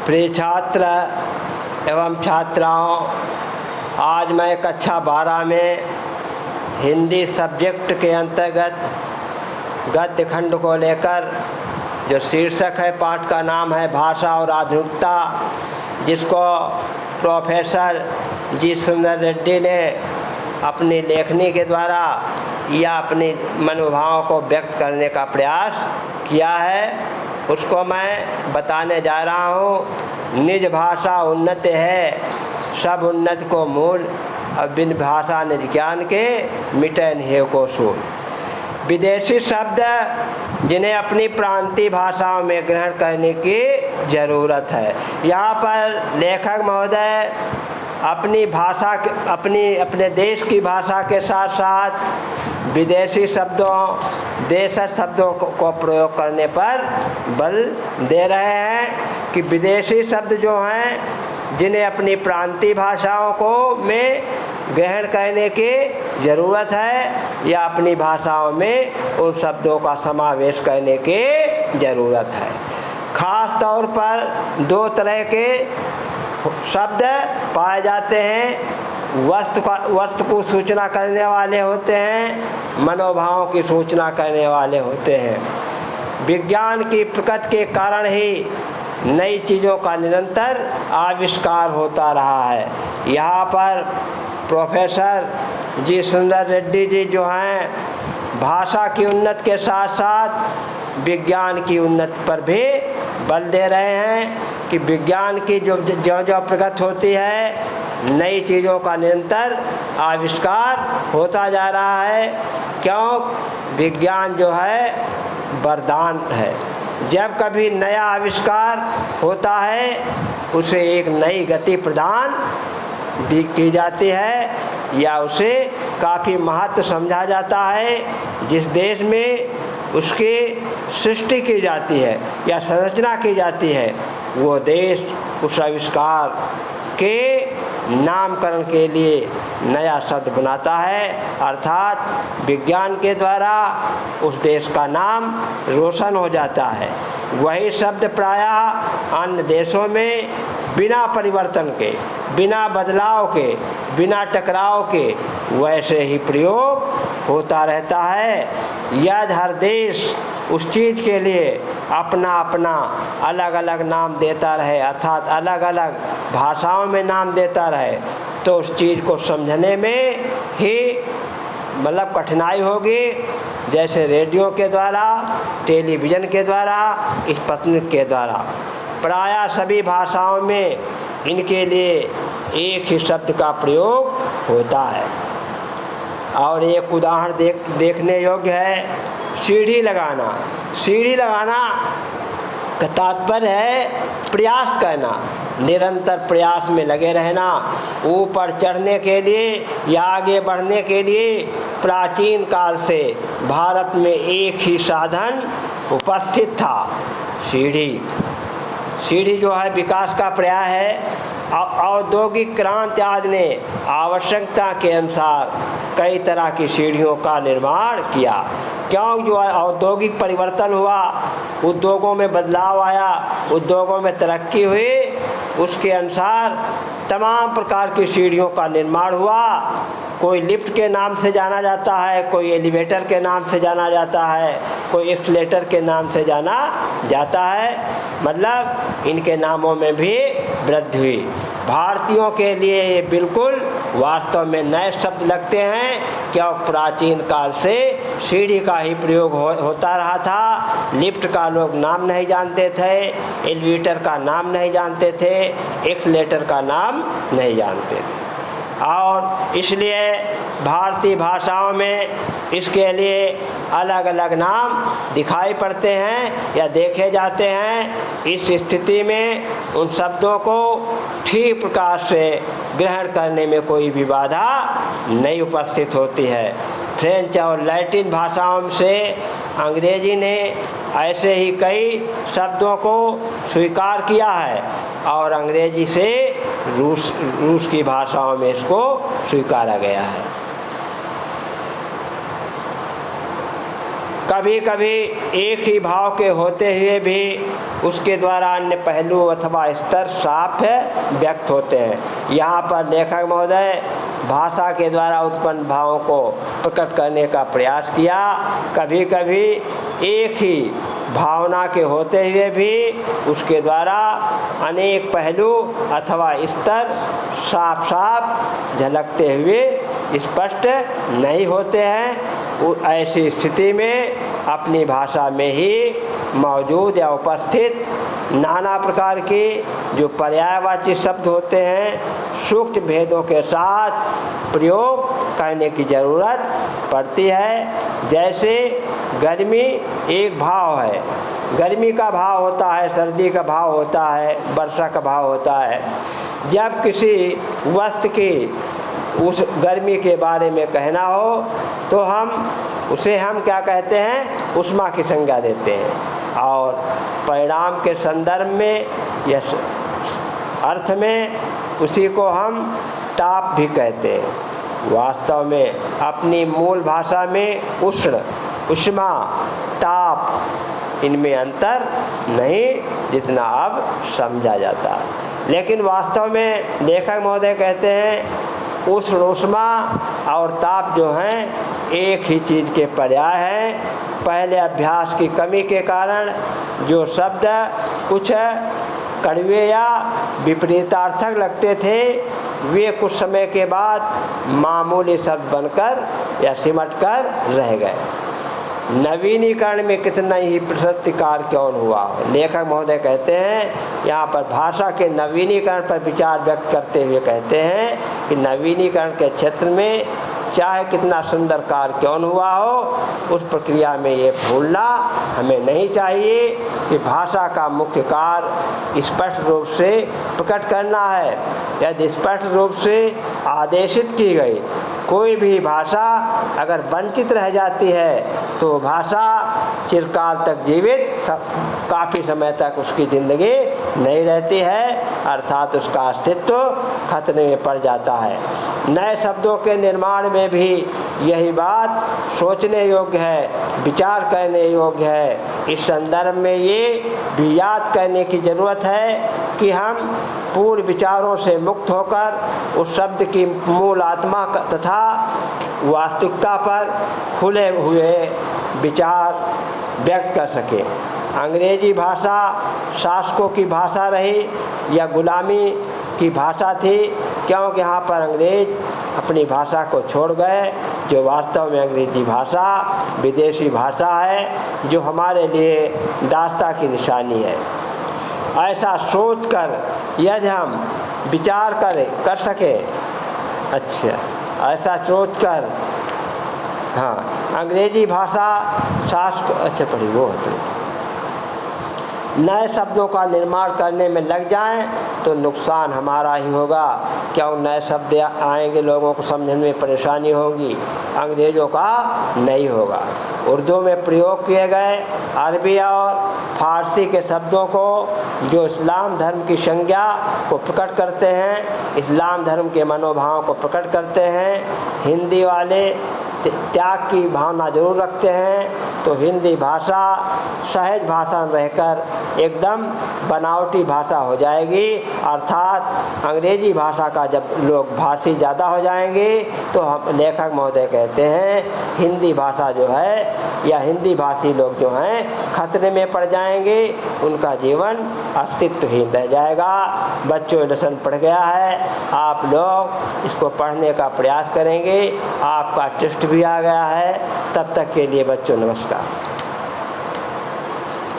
प्रिय छात्र एवं छात्राओं, आज मैं कक्षा 12 में हिंदी सब्जेक्ट के अंतर्गत गद्य खंड को लेकर जो शीर्षक है पाठ का नाम है भाषा और आधुनिकता, जिसको प्रोफेसर जी सुंदर रेड्डी ने अपनी लेखनी के द्वारा या अपनी मनोभावों को व्यक्त करने का प्रयास किया है, उसको मैं बताने जा रहा हूँ। निज भाषा उन्नत है, सब उन्नत को मूल, अब बिन भाषा निज ज्ञान के मिटे नहीं को सूल। विदेशी शब्द जिन्हें अपनी प्रांतीय भाषाओं में ग्रहण करने की ज़रूरत है। यहाँ पर लेखक महोदय अपनी भाषा अपने देश की भाषा के साथ साथ विदेशी शब्दों देशज शब्दों को प्रयोग करने पर बल दे रहे हैं कि विदेशी शब्द जो हैं जिन्हें अपनी प्रांतीय भाषाओं को में ग्रहण करने की ज़रूरत है या अपनी भाषाओं में उन शब्दों का समावेश करने की ज़रूरत है। ख़ास तौर पर दो तरह के शब्द पाए जाते हैं। वस्तु को सूचना करने वाले होते हैं, मनोभावों की सूचना करने वाले होते हैं। विज्ञान की प्रकृति के कारण ही नई चीज़ों का निरंतर आविष्कार होता रहा है। यहाँ पर प्रोफेसर जी सुंदर रेड्डी जी जो हैं भाषा की उन्नति के साथ साथ विज्ञान की उन्नति पर भी बल दे रहे हैं कि विज्ञान की जो प्रगति होती है, नई चीज़ों का निरंतर आविष्कार होता जा रहा है। क्यों? विज्ञान जो है वरदान है। जब कभी नया आविष्कार होता है उसे एक नई गति प्रदान की जाती है या उसे काफ़ी महत्व समझा जाता है। जिस देश में उसकी सृष्टि की जाती है या संरचना की जाती है, वो देश उस आविष्कार के नामकरण के लिए नया शब्द बनाता है, अर्थात विज्ञान के द्वारा उस देश का नाम रोशन हो जाता है। वही शब्द प्रायः अन्य देशों में बिना परिवर्तन के, बिना बदलाव के, बिना टकराव के वैसे ही प्रयोग होता रहता है। यदि हर देश उस चीज़ के लिए अपना अपना अलग अलग नाम देता रहे, अर्थात अलग अलग भाषाओं में नाम देता रहे, तो उस चीज़ को समझने में ही कठिनाई होगी। जैसे रेडियो के द्वारा, टेलीविज़न के द्वारा, स्पुतनिक के द्वारा प्रायः सभी भाषाओं में इनके लिए एक ही शब्द का प्रयोग होता है। और एक उदाहरण देखने योग्य है, सीढ़ी लगाना। सीढ़ी लगाना का तात्पर्य है प्रयास करना, निरंतर प्रयास में लगे रहना। ऊपर चढ़ने के लिए या आगे बढ़ने के लिए प्राचीन काल से भारत में एक ही साधन उपस्थित था, सीढ़ी। सीढ़ी जो है विकास का पर्याय है। औद्योगिक क्रांति आदि ने आवश्यकता के अनुसार कई तरह की सीढ़ियों का निर्माण किया। क्यों? जो औद्योगिक परिवर्तन हुआ, उद्योगों में बदलाव आया, उद्योगों में तरक्की हुई, उसके अनुसार तमाम प्रकार की सीढ़ियों का निर्माण हुआ। कोई लिफ्ट के नाम से जाना जाता है, कोई एलिवेटर के नाम से जाना जाता है, कोई एक्सलेटर के नाम से जाना जाता है। मतलब इनके नामों में भी वृद्धि हुई। भारतीयों के लिए ये बिल्कुल वास्तव में नए शब्द लगते हैं। क्या प्राचीन काल से सीढ़ी का ही प्रयोग होता रहा था। लिफ्ट का लोग नाम नहीं जानते थे, एलिवेटर का नाम नहीं जानते थे, एक्सलेटर का नाम नहीं जानते थे। और इसलिए भारतीय भाषाओं में इसके लिए अलग अलग नाम दिखाई पड़ते हैं या देखे जाते हैं। इस स्थिति में उन शब्दों को ठीक प्रकार से ग्रहण करने में कोई भी बाधा नहीं उपस्थित होती है। फ्रेंच और लैटिन भाषाओं से अंग्रेजी ने ऐसे ही कई शब्दों को स्वीकार किया है और अंग्रेजी से रूस की भाषाओं में इसको स्वीकारा गया है। कभी कभी एक ही भाव के होते हुए भी उसके द्वारा अन्य पहलू अथवा स्तर साफ व्यक्त होते हैं। यहाँ पर लेखक महोदय भाषा के द्वारा उत्पन्न भावों को प्रकट करने का प्रयास किया। कभी कभी एक ही भावना के होते हुए भी उसके द्वारा अनेक पहलू अथवा स्तर साफ साफ झलकते हुए स्पष्ट नहीं होते हैं। ऐसी स्थिति में अपनी भाषा में ही मौजूद या उपस्थित नाना प्रकार के जो पर्यायवाची शब्द होते हैं सूक्ष्म भेदों के साथ प्रयोग करने की ज़रूरत पड़ती है। जैसे गर्मी एक भाव है, गर्मी का भाव होता है, सर्दी का भाव होता है, वर्षा का भाव होता है। जब किसी वस्तु की उस गर्मी के बारे में कहना हो तो उसे हम क्या कहते हैं, उष्मा की संज्ञा देते हैं, और परिणाम के संदर्भ में या अर्थ में उसी को हम ताप भी कहते हैं। वास्तव में अपनी मूल भाषा में उष्ण, उष्मा, ताप इनमें अंतर नहीं जितना अब समझा जाता है। लेकिन वास्तव में लेखक महोदय कहते हैं उष्ण, उष्मा और ताप जो हैं एक ही चीज़ के पर्याय हैं। पहले अभ्यास की कमी के कारण जो शब्द कुछ कड़वे या विपरीतार्थक लगते थे वे कुछ समय के बाद मामूली शब्द बनकर या सिमट कर रह गए। नवीनीकरण में कितना ही प्रशस्तिकार क्यों हुआ। लेखक महोदय कहते हैं यहाँ पर भाषा के नवीनीकरण पर विचार व्यक्त करते हुए कहते हैं कि नवीनीकरण के क्षेत्र में चाहे कितना सुंदर कार्य क्यों हुआ हो, उस प्रक्रिया में ये भूलना हमें नहीं चाहिए कि भाषा का मुख्य कार्य स्पष्ट रूप से प्रकट करना है। यदि स्पष्ट रूप से आदेशित की गई कोई भी भाषा अगर वंचित रह जाती है तो भाषा चिरकाल तक जीवित काफ़ी समय तक उसकी ज़िंदगी नहीं रहती है, अर्थात उसका अस्तित्व खतरे में पड़ जाता है। नए शब्दों के निर्माण में भी यही बात सोचने योग्य है, विचार करने योग्य है। इस संदर्भ में ये भी याद करने की ज़रूरत है कि हम पूर्व विचारों से मुक्त होकर उस शब्द की मूल आत्मा तथा वास्तविकता पर खुले हुए विचार व्यक्त कर सकें। अंग्रेजी भाषा शासकों की भाषा रही या गुलामी की भाषा थी, क्योंकि यहाँ पर अंग्रेज अपनी भाषा को छोड़ गए। जो वास्तव में अंग्रेजी भाषा विदेशी भाषा है जो हमारे लिए दास्ता की निशानी है। ऐसा सोचकर यदि हम विचार कर सकें, अच्छा ऐसा सोचकर अंग्रेजी भाषा शासक अच्छा पढ़ी वो होती नए शब्दों का निर्माण करने में लग जाएं तो नुकसान हमारा ही होगा। क्यों नए शब्द आएंगे, लोगों को समझने में परेशानी होगी, अंग्रेज़ों का नहीं होगा। उर्दू में प्रयोग किए गए अरबी और फारसी के शब्दों को जो इस्लाम धर्म की संज्ञा को प्रकट करते हैं, इस्लाम धर्म के मनोभाव को प्रकट करते हैं, हिंदी वाले त्याग की भावना जरूर रखते हैं, तो हिंदी भाषा सहज भाषा रहकर एकदम बनावटी भाषा हो जाएगी। अर्थात अंग्रेजी भाषा का जब लोग भाषी ज़्यादा हो जाएंगे तो हम लेखक महोदय कहते हैं हिंदी भाषा जो है या हिंदी भाषी लोग जो हैं खतरे में पड़ जाएंगे, उनका जीवन अस्तित्वहीन रह जाएगा। बच्चों लेसन पढ़ गया है, आप लोग इसको पढ़ने का प्रयास करेंगे, आपका टेस्ट भी आ गया है। तब तक के लिए बच्चों नमस्कार।